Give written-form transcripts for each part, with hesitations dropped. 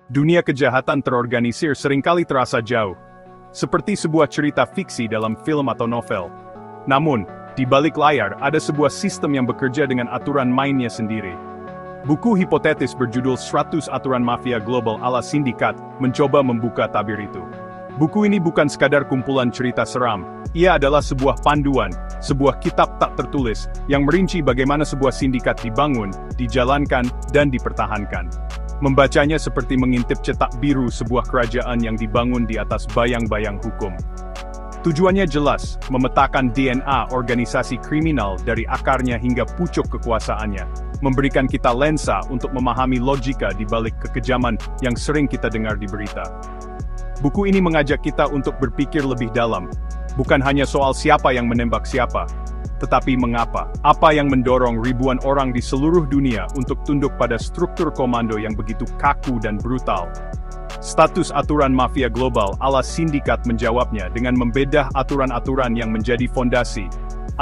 Dunia kejahatan terorganisir seringkali terasa jauh, seperti sebuah cerita fiksi dalam film atau novel. Namun, di balik layar ada sebuah sistem yang bekerja dengan aturan mainnya sendiri. Buku hipotetis berjudul 100 Aturan Mafia Global ala Sindikat mencoba membuka tabir itu. Buku ini bukan sekadar kumpulan cerita seram, ia adalah sebuah panduan, sebuah kitab tak tertulis, yang merinci bagaimana sebuah sindikat dibangun, dijalankan, dan dipertahankan. Membacanya seperti mengintip cetak biru sebuah kerajaan yang dibangun di atas bayang-bayang hukum. Tujuannya jelas, memetakan DNA organisasi kriminal dari akarnya hingga pucuk kekuasaannya, memberikan kita lensa untuk memahami logika di balik kekejaman yang sering kita dengar di berita. Buku ini mengajak kita untuk berpikir lebih dalam, bukan hanya soal siapa yang menembak siapa, tetapi mengapa, apa yang mendorong ribuan orang di seluruh dunia untuk tunduk pada struktur komando yang begitu kaku dan brutal. Status aturan mafia global ala sindikat menjawabnya dengan membedah aturan-aturan yang menjadi fondasi.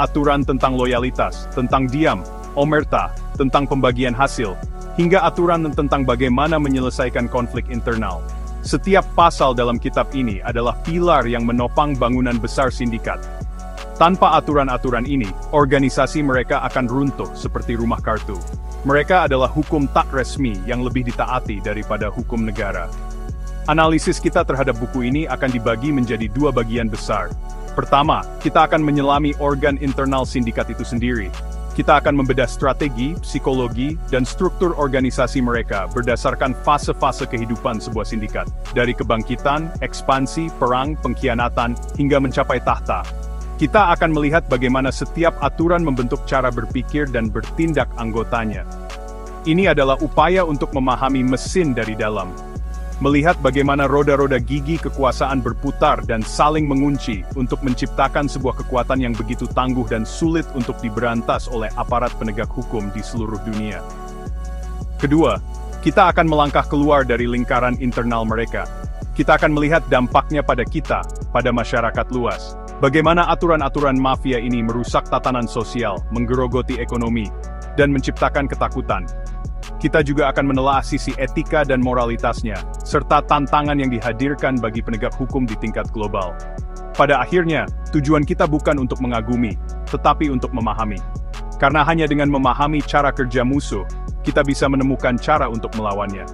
Aturan tentang loyalitas, tentang diam, omerta, tentang pembagian hasil, hingga aturan tentang bagaimana menyelesaikan konflik internal. Setiap pasal dalam kitab ini adalah pilar yang menopang bangunan besar sindikat. Tanpa aturan-aturan ini, organisasi mereka akan runtuh seperti rumah kartu. Mereka adalah hukum tak resmi yang lebih ditaati daripada hukum negara. Analisis kita terhadap buku ini akan dibagi menjadi dua bagian besar. Pertama, kita akan menyelami organ internal sindikat itu sendiri. Kita akan membedah strategi, psikologi, dan struktur organisasi mereka berdasarkan fase-fase kehidupan sebuah sindikat. Dari kebangkitan, ekspansi, perang, pengkhianatan, hingga mencapai tahta. Kita akan melihat bagaimana setiap aturan membentuk cara berpikir dan bertindak anggotanya. Ini adalah upaya untuk memahami mesin dari dalam. Melihat bagaimana roda-roda gigi kekuasaan berputar dan saling mengunci untuk menciptakan sebuah kekuatan yang begitu tangguh dan sulit untuk diberantas oleh aparat penegak hukum di seluruh dunia. Kedua, kita akan melangkah keluar dari lingkaran internal mereka. Kita akan melihat dampaknya pada kita, pada masyarakat luas. Bagaimana aturan-aturan mafia ini merusak tatanan sosial, menggerogoti ekonomi, dan menciptakan ketakutan. Kita juga akan menelaah sisi etika dan moralitasnya, serta tantangan yang dihadirkan bagi penegak hukum di tingkat global. Pada akhirnya, tujuan kita bukan untuk mengagumi, tetapi untuk memahami. Karena hanya dengan memahami cara kerja musuh, kita bisa menemukan cara untuk melawannya.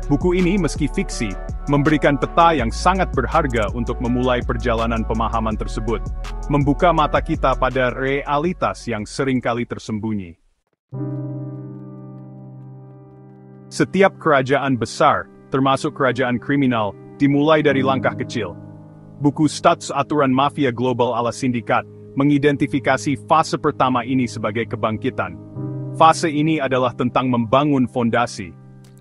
Buku ini meski fiksi, memberikan peta yang sangat berharga untuk memulai perjalanan pemahaman tersebut, membuka mata kita pada realitas yang seringkali tersembunyi. Setiap kerajaan besar, termasuk kerajaan kriminal, dimulai dari langkah kecil. Buku Status Aturan Mafia Global ala Sindikat mengidentifikasi fase pertama ini sebagai kebangkitan. Fase ini adalah tentang membangun fondasi.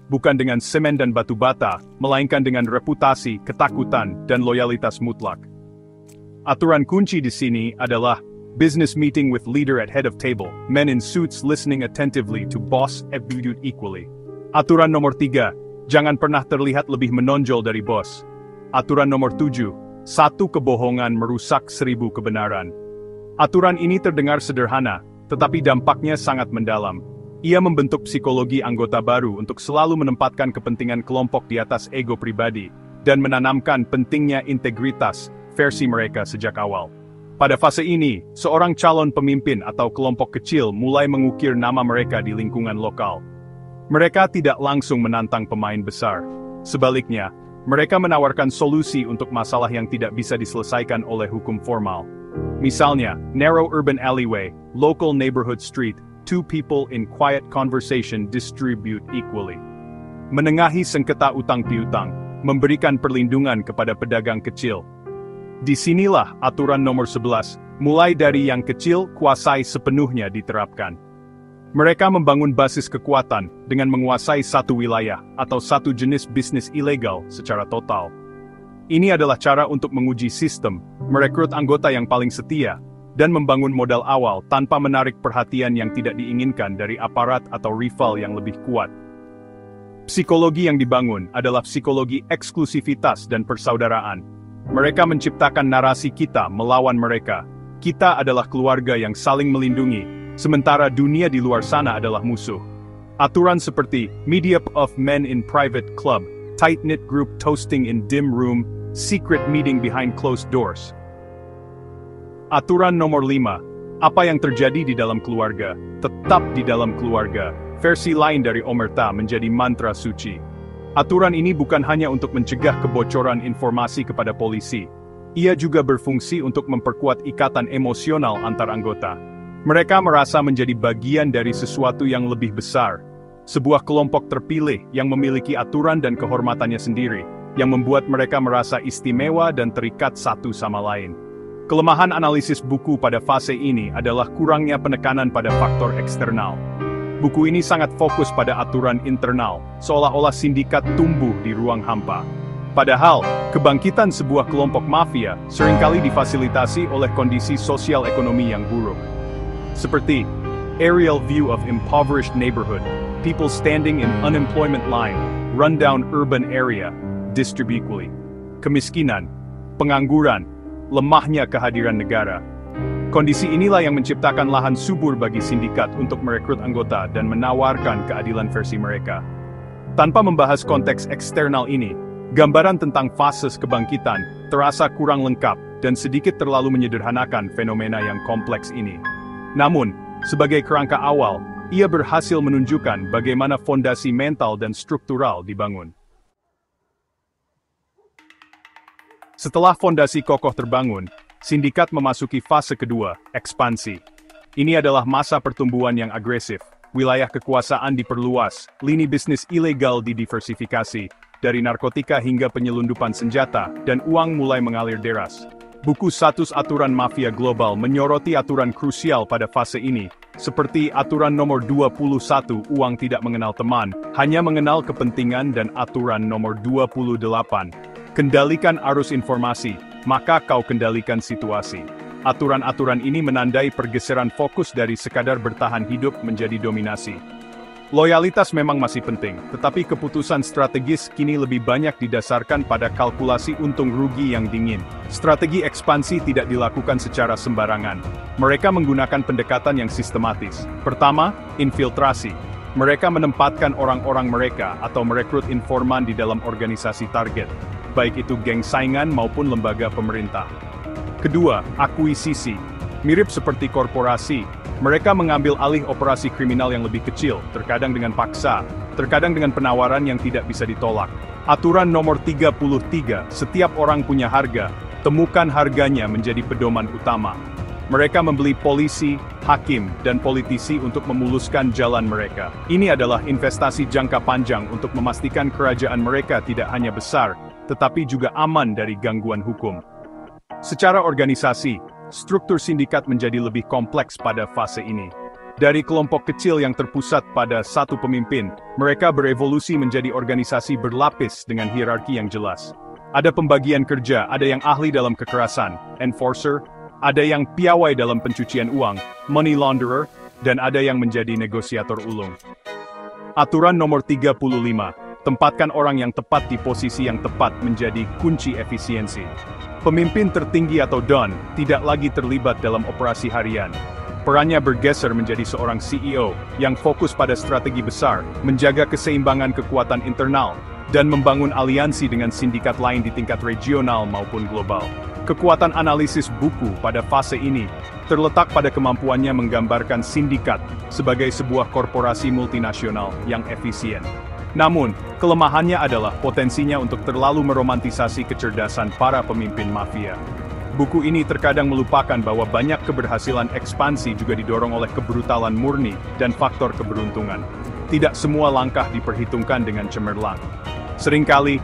Bukan dengan semen dan batu bata, melainkan dengan reputasi, ketakutan, dan loyalitas mutlak. Aturan kunci di sini adalah business meeting with leader at head of table, men in suits listening attentively to boss viewed equally. Aturan nomor 3, jangan pernah terlihat lebih menonjol dari bos. Aturan nomor 7, satu kebohongan merusak 1000 kebenaran. Aturan ini terdengar sederhana, tetapi dampaknya sangat mendalam. Ia membentuk psikologi anggota baru untuk selalu menempatkan kepentingan kelompok di atas ego pribadi, dan menanamkan pentingnya integritas versi mereka sejak awal. Pada fase ini, seorang calon pemimpin atau kelompok kecil mulai mengukir nama mereka di lingkungan lokal. Mereka tidak langsung menantang pemain besar. Sebaliknya, mereka menawarkan solusi untuk masalah yang tidak bisa diselesaikan oleh hukum formal. Misalnya, narrow urban alleyway, local neighborhood street, two people in quiet conversation distribute equally. Menengahi sengketa utang piutang, memberikan perlindungan kepada pedagang kecil. Disinilah aturan nomor 11, mulai dari yang kecil, kuasai sepenuhnya diterapkan. Mereka membangun basis kekuatan dengan menguasai satu wilayah atau satu jenis bisnis ilegal secara total. Ini adalah cara untuk menguji sistem, merekrut anggota yang paling setia, dan membangun modal awal tanpa menarik perhatian yang tidak diinginkan dari aparat atau rival yang lebih kuat. Psikologi yang dibangun adalah psikologi eksklusivitas dan persaudaraan. Mereka menciptakan narasi kita melawan mereka. Kita adalah keluarga yang saling melindungi, sementara dunia di luar sana adalah musuh. Aturan seperti media of men in private club tight-knit group toasting in dim room, secret meeting behind closed doors. Aturan nomor 5. Apa yang terjadi di dalam keluarga, tetap di dalam keluarga. Versi lain dari Omerta menjadi mantra suci. Aturan ini bukan hanya untuk mencegah kebocoran informasi kepada polisi. Ia juga berfungsi untuk memperkuat ikatan emosional antar anggota. Mereka merasa menjadi bagian dari sesuatu yang lebih besar. Sebuah kelompok terpilih yang memiliki aturan dan kehormatannya sendiri, yang membuat mereka merasa istimewa dan terikat satu sama lain. Kelemahan analisis buku pada fase ini adalah kurangnya penekanan pada faktor eksternal. Buku ini sangat fokus pada aturan internal, seolah-olah sindikat tumbuh di ruang hampa. Padahal, kebangkitan sebuah kelompok mafia seringkali difasilitasi oleh kondisi sosial ekonomi yang buruk. Seperti aerial view of impoverished neighborhood, people standing in unemployment line, rundown urban area, distribute equally. Kemiskinan, pengangguran, lemahnya kehadiran negara. Kondisi inilah yang menciptakan lahan subur bagi sindikat untuk merekrut anggota dan menawarkan keadilan versi mereka. Tanpa membahas konteks eksternal ini, gambaran tentang fase kebangkitan terasa kurang lengkap dan sedikit terlalu menyederhanakan fenomena yang kompleks ini. Namun, sebagai kerangka awal, ia berhasil menunjukkan bagaimana fondasi mental dan struktural dibangun. Setelah fondasi kokoh terbangun, sindikat memasuki fase kedua, ekspansi. Ini adalah masa pertumbuhan yang agresif. Wilayah kekuasaan diperluas, lini bisnis ilegal didiversifikasi, dari narkotika hingga penyelundupan senjata, dan uang mulai mengalir deras. Buku Status Aturan Mafia Global menyoroti aturan krusial pada fase ini, seperti aturan nomor 21 uang tidak mengenal teman, hanya mengenal kepentingan, dan aturan nomor 28. Kendalikan arus informasi, maka kau kendalikan situasi. Aturan-aturan ini menandai pergeseran fokus dari sekadar bertahan hidup menjadi dominasi. Loyalitas memang masih penting, tetapi keputusan strategis kini lebih banyak didasarkan pada kalkulasi untung rugi yang dingin. Strategi ekspansi tidak dilakukan secara sembarangan. Mereka menggunakan pendekatan yang sistematis. Pertama, infiltrasi. Mereka menempatkan orang-orang mereka atau merekrut informan di dalam organisasi target, baik itu geng saingan maupun lembaga pemerintah. Kedua, akuisisi. Mirip seperti korporasi, mereka mengambil alih operasi kriminal yang lebih kecil, terkadang dengan paksa, terkadang dengan penawaran yang tidak bisa ditolak. Aturan nomor 33, setiap orang punya harga, temukan harganya menjadi pedoman utama. Mereka membeli polisi, hakim, dan politisi untuk memuluskan jalan mereka. Ini adalah investasi jangka panjang untuk memastikan kerajaan mereka tidak hanya besar, tetapi juga aman dari gangguan hukum. Secara organisasi, struktur sindikat menjadi lebih kompleks pada fase ini. Dari kelompok kecil yang terpusat pada satu pemimpin, mereka berevolusi menjadi organisasi berlapis dengan hierarki yang jelas. Ada pembagian kerja, ada yang ahli dalam kekerasan, enforcer, ada yang piawai dalam pencucian uang, money launderer, dan ada yang menjadi negosiator ulung. Aturan nomor 35, tempatkan orang yang tepat di posisi yang tepat menjadi kunci efisiensi. Pemimpin tertinggi atau Don tidak lagi terlibat dalam operasi harian. Perannya bergeser menjadi seorang CEO yang fokus pada strategi besar, menjaga keseimbangan kekuatan internal, dan membangun aliansi dengan sindikat lain di tingkat regional maupun global. Kekuatan analisis buku pada fase ini terletak pada kemampuannya menggambarkan sindikat sebagai sebuah korporasi multinasional yang efisien. Namun, kelemahannya adalah potensinya untuk terlalu meromantisasi kecerdasan para pemimpin mafia. Buku ini terkadang melupakan bahwa banyak keberhasilan ekspansi juga didorong oleh kebrutalan murni dan faktor keberuntungan. Tidak semua langkah diperhitungkan dengan cemerlang. Seringkali,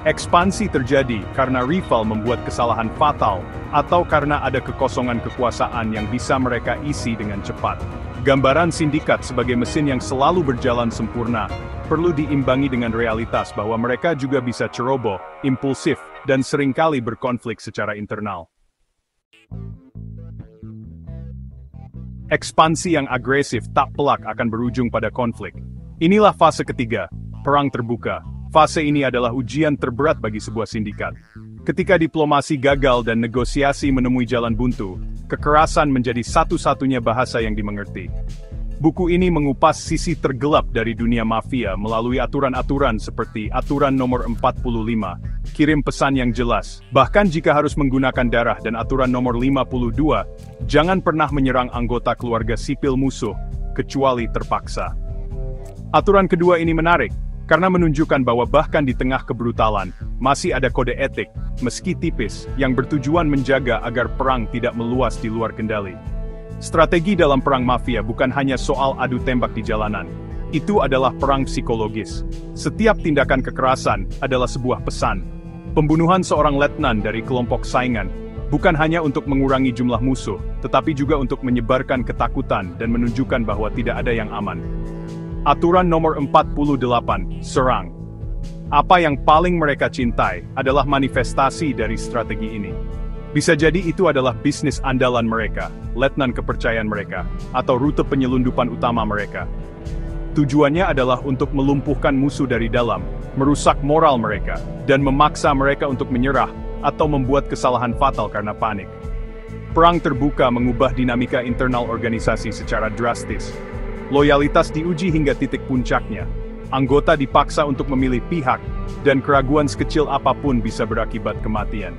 ekspansi terjadi karena rival membuat kesalahan fatal, atau karena ada kekosongan kekuasaan yang bisa mereka isi dengan cepat. Gambaran sindikat sebagai mesin yang selalu berjalan sempurna, perlu diimbangi dengan realitas bahwa mereka juga bisa ceroboh, impulsif, dan seringkali berkonflik secara internal. Ekspansi yang agresif tak pelak akan berujung pada konflik. Inilah fase ketiga, perang terbuka. Fase ini adalah ujian terberat bagi sebuah sindikat. Ketika diplomasi gagal dan negosiasi menemui jalan buntu, kekerasan menjadi satu-satunya bahasa yang dimengerti. Buku ini mengupas sisi tergelap dari dunia mafia melalui aturan-aturan seperti Aturan Nomor 45, kirim pesan yang jelas. Bahkan jika harus menggunakan darah, dan Aturan Nomor 52, jangan pernah menyerang anggota keluarga sipil musuh, kecuali terpaksa. Aturan kedua ini menarik, karena menunjukkan bahwa bahkan di tengah kebrutalan, masih ada kode etik, meski tipis, yang bertujuan menjaga agar perang tidak meluas di luar kendali. Strategi dalam perang mafia bukan hanya soal adu tembak di jalanan. Itu adalah perang psikologis. Setiap tindakan kekerasan adalah sebuah pesan. Pembunuhan seorang letnan dari kelompok saingan bukan hanya untuk mengurangi jumlah musuh, tetapi juga untuk menyebarkan ketakutan dan menunjukkan bahwa tidak ada yang aman. Aturan Nomor 48, serang. Apa yang paling mereka cintai adalah manifestasi dari strategi ini. Bisa jadi itu adalah bisnis andalan mereka, letnan kepercayaan mereka, atau rute penyelundupan utama mereka. Tujuannya adalah untuk melumpuhkan musuh dari dalam, merusak moral mereka, dan memaksa mereka untuk menyerah, atau membuat kesalahan fatal karena panik. Perang terbuka mengubah dinamika internal organisasi secara drastis. Loyalitas diuji hingga titik puncaknya. Anggota dipaksa untuk memilih pihak, dan keraguan sekecil apapun bisa berakibat kematian.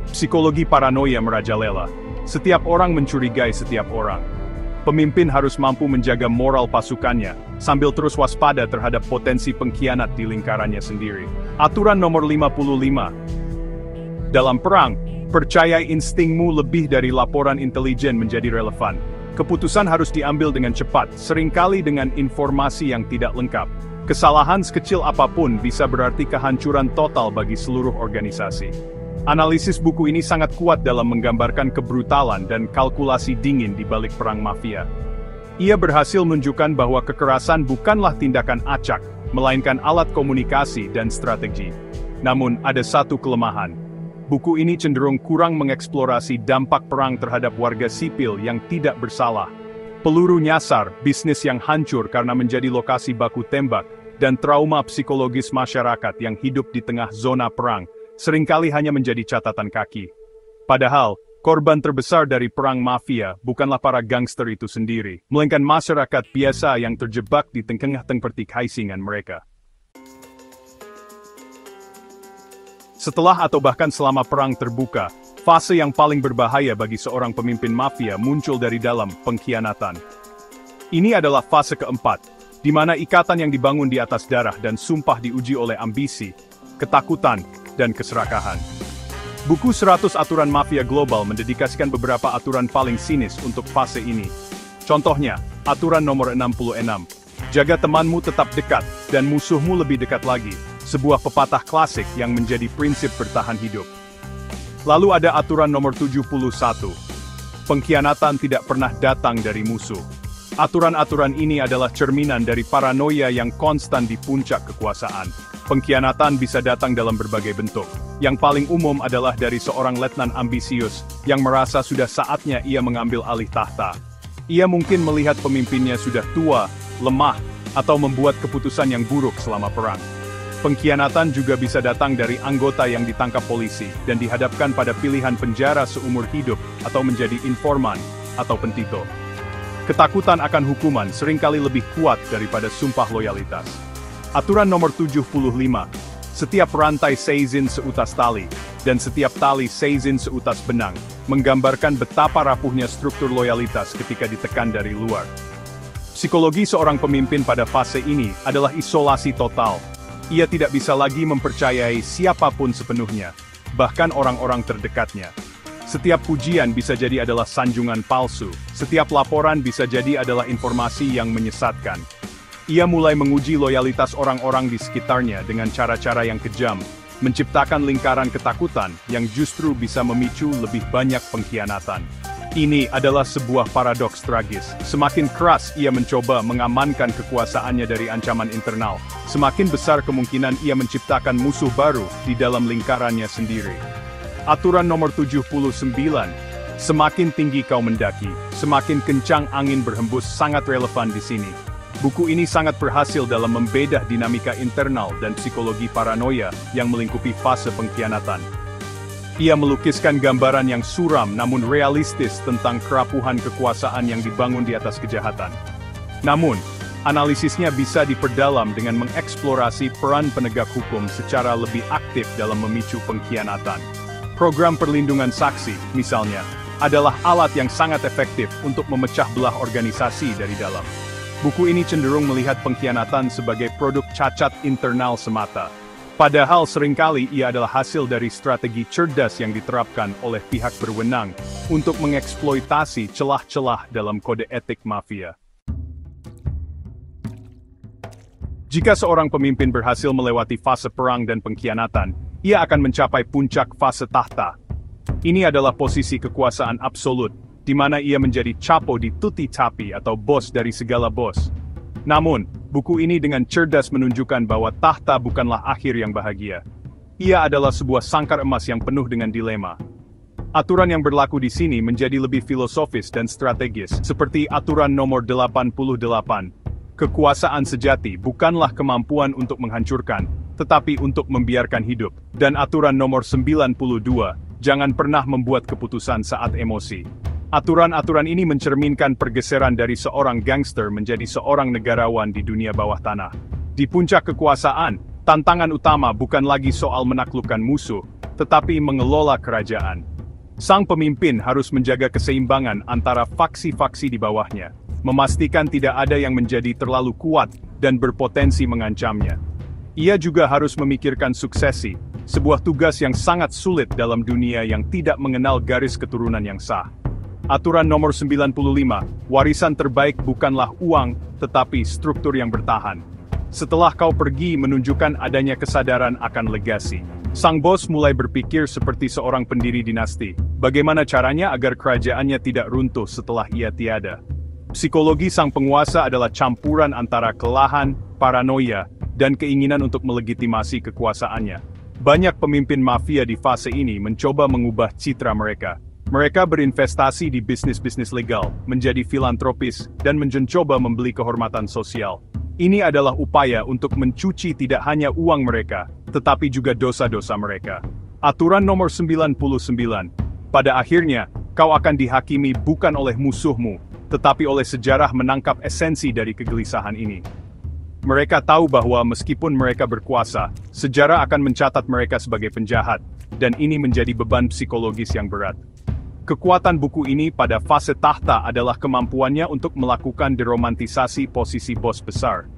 Psikologi paranoia merajalela. Setiap orang mencurigai setiap orang. Pemimpin harus mampu menjaga moral pasukannya, sambil terus waspada terhadap potensi pengkhianat di lingkarannya sendiri. Aturan Nomor 55. Dalam perang, percayai instingmu lebih dari laporan intelijen menjadi relevan. Keputusan harus diambil dengan cepat, seringkali dengan informasi yang tidak lengkap. Kesalahan sekecil apapun bisa berarti kehancuran total bagi seluruh organisasi. Analisis buku ini sangat kuat dalam menggambarkan kebrutalan dan kalkulasi dingin di balik perang mafia. Ia berhasil menunjukkan bahwa kekerasan bukanlah tindakan acak, melainkan alat komunikasi dan strategi. Namun, ada satu kelemahan. Buku ini cenderung kurang mengeksplorasi dampak perang terhadap warga sipil yang tidak bersalah. Peluru nyasar, bisnis yang hancur karena menjadi lokasi baku tembak, dan trauma psikologis masyarakat yang hidup di tengah zona perang, seringkali hanya menjadi catatan kaki. Padahal, korban terbesar dari perang mafia bukanlah para gangster itu sendiri, melainkan masyarakat biasa yang terjebak di tengah-tengah pertikaian mereka. Setelah atau bahkan selama perang terbuka, fase yang paling berbahaya bagi seorang pemimpin mafia muncul dari dalam pengkhianatan. Ini adalah fase keempat, di mana ikatan yang dibangun di atas darah dan sumpah diuji oleh ambisi, ketakutan, dan keserakahan. Buku 100 Aturan Mafia Global mendedikasikan beberapa aturan paling sinis untuk fase ini. Contohnya, Aturan Nomor 66. Jaga temanmu tetap dekat, dan musuhmu lebih dekat lagi. Sebuah pepatah klasik yang menjadi prinsip bertahan hidup. Lalu ada Aturan Nomor 71. Pengkhianatan tidak pernah datang dari musuh. Aturan-aturan ini adalah cerminan dari paranoia yang konstan di puncak kekuasaan. Pengkhianatan bisa datang dalam berbagai bentuk. Yang paling umum adalah dari seorang letnan ambisius, yang merasa sudah saatnya ia mengambil alih tahta. Ia mungkin melihat pemimpinnya sudah tua, lemah, atau membuat keputusan yang buruk selama perang. Pengkhianatan juga bisa datang dari anggota yang ditangkap polisi, dan dihadapkan pada pilihan penjara seumur hidup, atau menjadi informan, atau pentito. Ketakutan akan hukuman seringkali lebih kuat daripada sumpah loyalitas. Aturan Nomor 75. Setiap rantai seizin seutas tali, dan setiap tali seizin seutas benang, menggambarkan betapa rapuhnya struktur loyalitas ketika ditekan dari luar. Psikologi seorang pemimpin pada fase ini adalah isolasi total. Ia tidak bisa lagi mempercayai siapapun sepenuhnya, bahkan orang-orang terdekatnya. Setiap pujian bisa jadi adalah sanjungan palsu, setiap laporan bisa jadi adalah informasi yang menyesatkan. Ia mulai menguji loyalitas orang-orang di sekitarnya dengan cara-cara yang kejam, menciptakan lingkaran ketakutan yang justru bisa memicu lebih banyak pengkhianatan. Ini adalah sebuah paradoks tragis. Semakin keras ia mencoba mengamankan kekuasaannya dari ancaman internal, semakin besar kemungkinan ia menciptakan musuh baru di dalam lingkarannya sendiri. Aturan Nomor 79. Semakin tinggi kau mendaki, semakin kencang angin berhembus sangat relevan di sini. Buku ini sangat berhasil dalam membedah dinamika internal dan psikologi paranoia yang melingkupi fase pengkhianatan. Ia melukiskan gambaran yang suram namun realistis tentang kerapuhan kekuasaan yang dibangun di atas kejahatan. Namun, analisisnya bisa diperdalam dengan mengeksplorasi peran penegak hukum secara lebih aktif dalam memicu pengkhianatan. Program perlindungan saksi, misalnya, adalah alat yang sangat efektif untuk memecah belah organisasi dari dalam. Buku ini cenderung melihat pengkhianatan sebagai produk cacat internal semata. Padahal seringkali ia adalah hasil dari strategi cerdas yang diterapkan oleh pihak berwenang untuk mengeksploitasi celah-celah dalam kode etik mafia. Jika seorang pemimpin berhasil melewati fase perang dan pengkhianatan, ia akan mencapai puncak fase tahta. Ini adalah posisi kekuasaan absolut, di mana ia menjadi capo di tutti tapi atau bos dari segala bos. Namun, buku ini dengan cerdas menunjukkan bahwa tahta bukanlah akhir yang bahagia. Ia adalah sebuah sangkar emas yang penuh dengan dilema. Aturan yang berlaku di sini menjadi lebih filosofis dan strategis, seperti aturan nomor 88. Kekuasaan sejati bukanlah kemampuan untuk menghancurkan, tetapi untuk membiarkan hidup. Dan aturan nomor 92, jangan pernah membuat keputusan saat emosi. Aturan-aturan ini mencerminkan pergeseran dari seorang gangster menjadi seorang negarawan di dunia bawah tanah. Di puncak kekuasaan, tantangan utama bukan lagi soal menaklukkan musuh, tetapi mengelola kerajaan. Sang pemimpin harus menjaga keseimbangan antara faksi-faksi di bawahnya, memastikan tidak ada yang menjadi terlalu kuat dan berpotensi mengancamnya. Ia juga harus memikirkan suksesi, sebuah tugas yang sangat sulit dalam dunia yang tidak mengenal garis keturunan yang sah. Aturan nomor 95, warisan terbaik bukanlah uang, tetapi struktur yang bertahan. Setelah kau pergi menunjukkan adanya kesadaran akan legasi. Sang bos mulai berpikir seperti seorang pendiri dinasti. Bagaimana caranya agar kerajaannya tidak runtuh setelah ia tiada? Psikologi sang penguasa adalah campuran antara kelelahan, paranoia, dan keinginan untuk melegitimasi kekuasaannya. Banyak pemimpin mafia di fase ini mencoba mengubah citra mereka. Mereka berinvestasi di bisnis-bisnis legal, menjadi filantropis, dan mencoba membeli kehormatan sosial. Ini adalah upaya untuk mencuci tidak hanya uang mereka, tetapi juga dosa-dosa mereka. Aturan nomor 99. Pada akhirnya, kau akan dihakimi bukan oleh musuhmu, tetapi oleh sejarah menangkap esensi dari kegelisahan ini. Mereka tahu bahwa meskipun mereka berkuasa, sejarah akan mencatat mereka sebagai penjahat, dan ini menjadi beban psikologis yang berat. Kekuatan buku ini pada fase tahta adalah kemampuannya untuk melakukan deromantisasi posisi bos besar.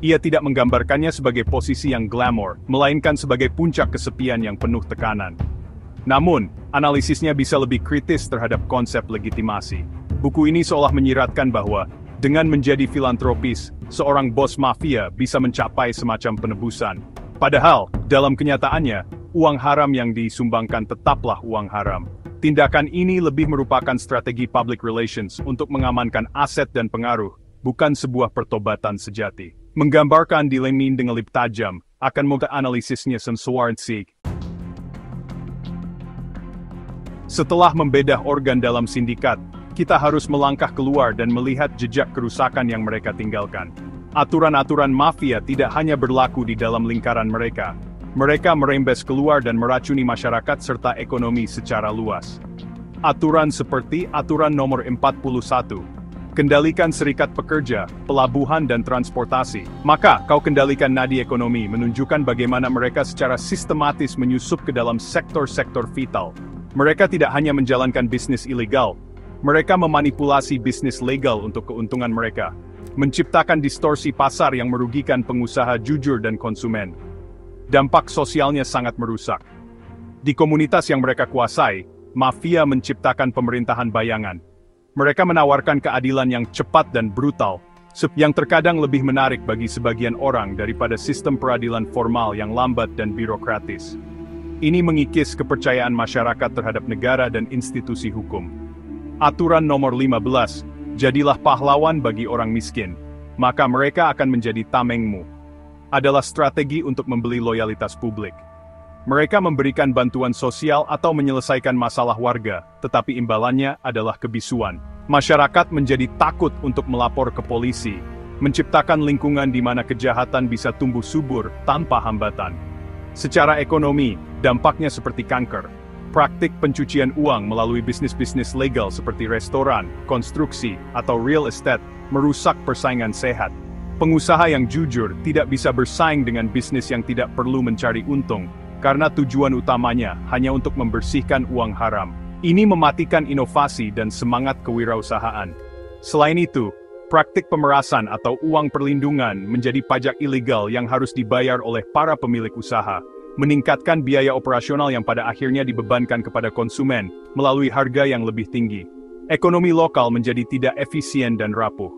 Ia tidak menggambarkannya sebagai posisi yang glamor, melainkan sebagai puncak kesepian yang penuh tekanan. Namun, analisisnya bisa lebih kritis terhadap konsep legitimasi. Buku ini seolah menyiratkan bahwa, dengan menjadi filantropis, seorang bos mafia bisa mencapai semacam penebusan. Padahal, dalam kenyataannya, uang haram yang disumbangkan tetaplah uang haram. Tindakan ini lebih merupakan strategi public relations untuk mengamankan aset dan pengaruh, bukan sebuah pertobatan sejati. Menggambarkan dilema dengan lebih tajam, akan membuat analisisnya senswarnsik. Setelah membedah organ dalam sindikat, kita harus melangkah keluar dan melihat jejak kerusakan yang mereka tinggalkan. Aturan-aturan mafia tidak hanya berlaku di dalam lingkaran mereka. Mereka merembes keluar dan meracuni masyarakat serta ekonomi secara luas. Aturan seperti Aturan Nomor 41. Kendalikan serikat pekerja, pelabuhan dan transportasi. Maka, kau kendalikan nadi ekonomi menunjukkan bagaimana mereka secara sistematis menyusup ke dalam sektor-sektor vital. Mereka tidak hanya menjalankan bisnis ilegal, mereka memanipulasi bisnis legal untuk keuntungan mereka. Menciptakan distorsi pasar yang merugikan pengusaha jujur dan konsumen. Dampak sosialnya sangat merusak. Di komunitas yang mereka kuasai, mafia menciptakan pemerintahan bayangan. Mereka menawarkan keadilan yang cepat dan brutal, yang terkadang lebih menarik bagi sebagian orang daripada sistem peradilan formal yang lambat dan birokratis. Ini mengikis kepercayaan masyarakat terhadap negara dan institusi hukum. Aturan nomor 15, jadilah pahlawan bagi orang miskin, maka mereka akan menjadi tamengmu. Adalah strategi untuk membeli loyalitas publik. Mereka memberikan bantuan sosial atau menyelesaikan masalah warga, tetapi imbalannya adalah kebisuan. Masyarakat menjadi takut untuk melapor ke polisi, menciptakan lingkungan di mana kejahatan bisa tumbuh subur tanpa hambatan. Secara ekonomi, dampaknya seperti kanker. Praktik pencucian uang melalui bisnis-bisnis legal seperti restoran, konstruksi, atau real estate merusak persaingan sehat. Pengusaha yang jujur tidak bisa bersaing dengan bisnis yang tidak perlu mencari untung, karena tujuan utamanya hanya untuk membersihkan uang haram. Ini mematikan inovasi dan semangat kewirausahaan. Selain itu, praktik pemerasan atau uang perlindungan menjadi pajak ilegal yang harus dibayar oleh para pemilik usaha, meningkatkan biaya operasional yang pada akhirnya dibebankan kepada konsumen melalui harga yang lebih tinggi. Ekonomi lokal menjadi tidak efisien dan rapuh.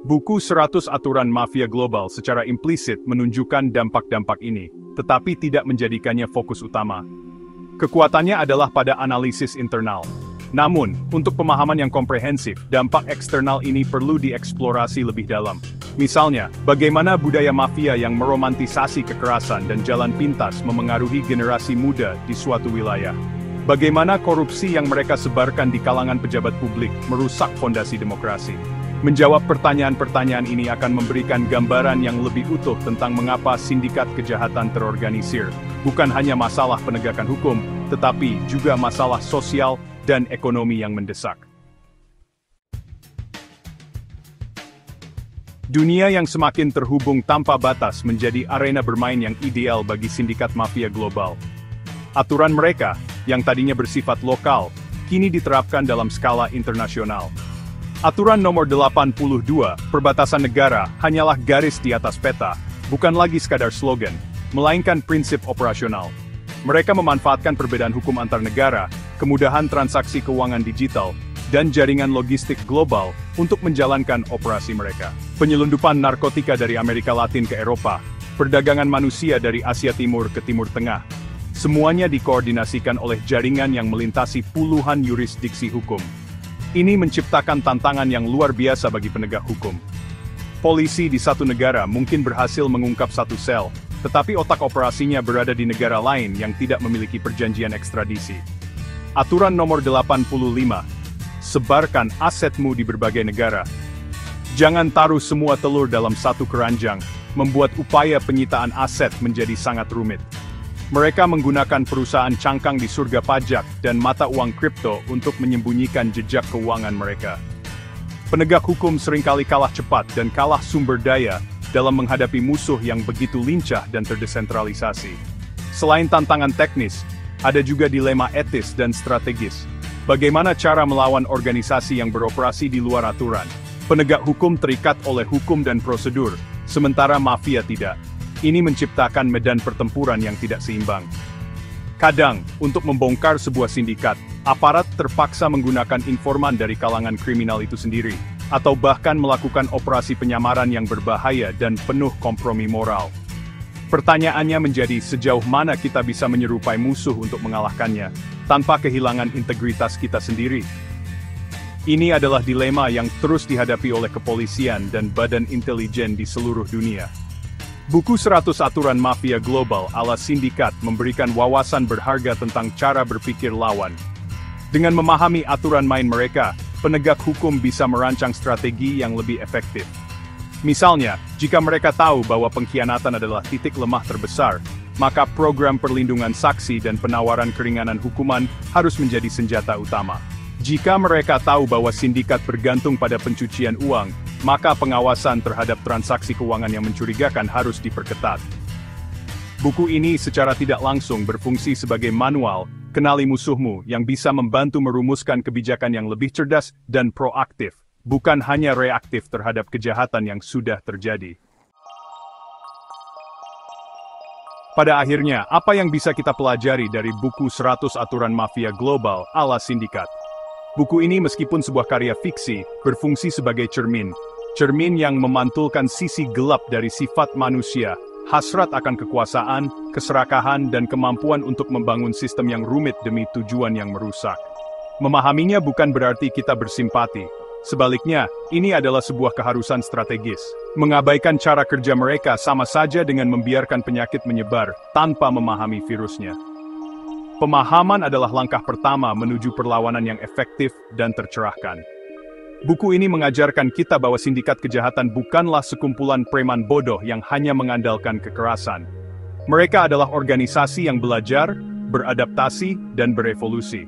Buku 100 Aturan Mafia Global secara implisit menunjukkan dampak-dampak ini, tetapi tidak menjadikannya fokus utama. Kekuatannya adalah pada analisis internal. Namun, untuk pemahaman yang komprehensif, dampak eksternal ini perlu dieksplorasi lebih dalam. Misalnya, bagaimana budaya mafia yang meromantisasi kekerasan dan jalan pintas memengaruhi generasi muda di suatu wilayah. Bagaimana korupsi yang mereka sebarkan di kalangan pejabat publik merusak fondasi demokrasi. Menjawab pertanyaan-pertanyaan ini akan memberikan gambaran yang lebih utuh tentang mengapa sindikat kejahatan terorganisir bukan hanya masalah penegakan hukum, tetapi juga masalah sosial dan ekonomi yang mendesak. Dunia yang semakin terhubung tanpa batas menjadi arena bermain yang ideal bagi sindikat mafia global. Aturan mereka, yang tadinya bersifat lokal, kini diterapkan dalam skala internasional. Aturan nomor 82, perbatasan negara, hanyalah garis di atas peta, bukan lagi sekadar slogan, melainkan prinsip operasional. Mereka memanfaatkan perbedaan hukum antar negara, kemudahan transaksi keuangan digital, dan jaringan logistik global untuk menjalankan operasi mereka. Penyelundupan narkotika dari Amerika Latin ke Eropa, perdagangan manusia dari Asia Timur ke Timur Tengah, semuanya dikoordinasikan oleh jaringan yang melintasi puluhan yurisdiksi hukum. Ini menciptakan tantangan yang luar biasa bagi penegak hukum. Polisi di satu negara mungkin berhasil mengungkap satu sel, tetapi otak operasinya berada di negara lain yang tidak memiliki perjanjian ekstradisi. Aturan nomor 85. Sebarkan asetmu di berbagai negara. Jangan taruh semua telur dalam satu keranjang, membuat upaya penyitaan aset menjadi sangat rumit. Mereka menggunakan perusahaan cangkang di surga pajak dan mata uang kripto untuk menyembunyikan jejak keuangan mereka. Penegak hukum seringkali kalah cepat dan kalah sumber daya dalam menghadapi musuh yang begitu lincah dan terdesentralisasi. Selain tantangan teknis, ada juga dilema etis dan strategis. Bagaimana cara melawan organisasi yang beroperasi di luar aturan? Penegak hukum terikat oleh hukum dan prosedur, sementara mafia tidak. Ini menciptakan medan pertempuran yang tidak seimbang. Kadang, untuk membongkar sebuah sindikat, aparat terpaksa menggunakan informan dari kalangan kriminal itu sendiri, atau bahkan melakukan operasi penyamaran yang berbahaya dan penuh kompromi moral. Pertanyaannya menjadi sejauh mana kita bisa menyerupai musuh untuk mengalahkannya, tanpa kehilangan integritas kita sendiri. Ini adalah dilema yang terus dihadapi oleh kepolisian dan badan intelijen di seluruh dunia. Buku 100 Aturan Mafia Global ala Sindikat memberikan wawasan berharga tentang cara berpikir lawan. Dengan memahami aturan main mereka, penegak hukum bisa merancang strategi yang lebih efektif. Misalnya, jika mereka tahu bahwa pengkhianatan adalah titik lemah terbesar, maka program perlindungan saksi dan penawaran keringanan hukuman harus menjadi senjata utama. Jika mereka tahu bahwa sindikat bergantung pada pencucian uang, maka pengawasan terhadap transaksi keuangan yang mencurigakan harus diperketat. Buku ini secara tidak langsung berfungsi sebagai manual, kenali musuhmu, yang bisa membantu merumuskan kebijakan yang lebih cerdas dan proaktif, bukan hanya reaktif terhadap kejahatan yang sudah terjadi. Pada akhirnya, apa yang bisa kita pelajari dari buku 100 Aturan Mafia Global ala Sindikat? Buku ini meskipun sebuah karya fiksi, berfungsi sebagai cermin yang memantulkan sisi gelap dari sifat manusia, hasrat akan kekuasaan, keserakahan, dan kemampuan untuk membangun sistem yang rumit demi tujuan yang merusak. Memahaminya bukan berarti kita bersimpati. Sebaliknya, ini adalah sebuah keharusan strategis. Mengabaikan cara kerja mereka sama saja dengan membiarkan penyakit menyebar tanpa memahami virusnya. Pemahaman adalah langkah pertama menuju perlawanan yang efektif dan tercerahkan. Buku ini mengajarkan kita bahwa sindikat kejahatan bukanlah sekumpulan preman bodoh yang hanya mengandalkan kekerasan. Mereka adalah organisasi yang belajar, beradaptasi, dan berevolusi.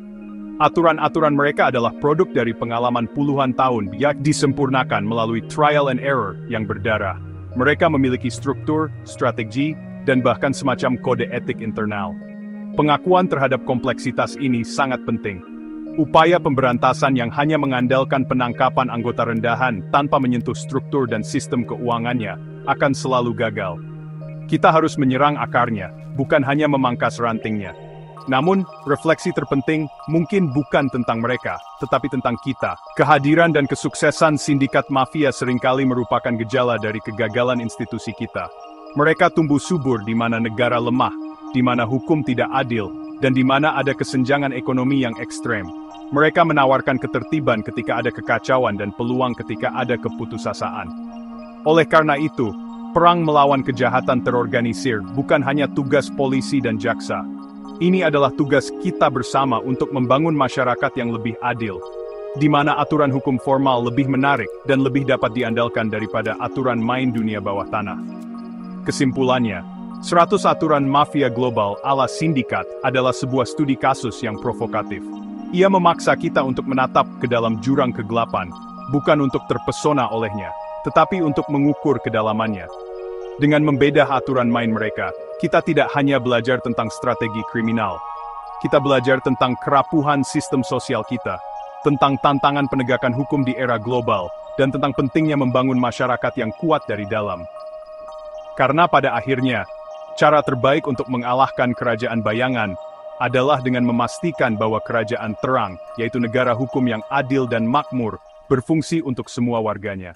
Aturan-aturan mereka adalah produk dari pengalaman puluhan tahun yang disempurnakan melalui trial and error yang berdarah. Mereka memiliki struktur, strategi, dan bahkan semacam kode etik internal. Pengakuan terhadap kompleksitas ini sangat penting. Upaya pemberantasan yang hanya mengandalkan penangkapan anggota rendahan tanpa menyentuh struktur dan sistem keuangannya akan selalu gagal. Kita harus menyerang akarnya, bukan hanya memangkas rantingnya. Namun, refleksi terpenting mungkin bukan tentang mereka, tetapi tentang kita. Kehadiran dan kesuksesan sindikat mafia seringkali merupakan gejala dari kegagalan institusi kita. Mereka tumbuh subur di mana negara lemah, di mana hukum tidak adil, dan di mana ada kesenjangan ekonomi yang ekstrem. Mereka menawarkan ketertiban ketika ada kekacauan dan peluang ketika ada keputusasaan. Oleh karena itu, perang melawan kejahatan terorganisir bukan hanya tugas polisi dan jaksa. Ini adalah tugas kita bersama untuk membangun masyarakat yang lebih adil, di mana aturan hukum formal lebih menarik dan lebih dapat diandalkan daripada aturan main dunia bawah tanah. Kesimpulannya, 100 aturan mafia global ala sindikat adalah sebuah studi kasus yang provokatif. Ia memaksa kita untuk menatap ke dalam jurang kegelapan, bukan untuk terpesona olehnya, tetapi untuk mengukur kedalamannya. Dengan membedah aturan main mereka, kita tidak hanya belajar tentang strategi kriminal. Kita belajar tentang kerapuhan sistem sosial kita, tentang tantangan penegakan hukum di era global, dan tentang pentingnya membangun masyarakat yang kuat dari dalam. Karena pada akhirnya, cara terbaik untuk mengalahkan kerajaan bayangan adalah dengan memastikan bahwa kerajaan terang, yaitu negara hukum yang adil dan makmur, berfungsi untuk semua warganya.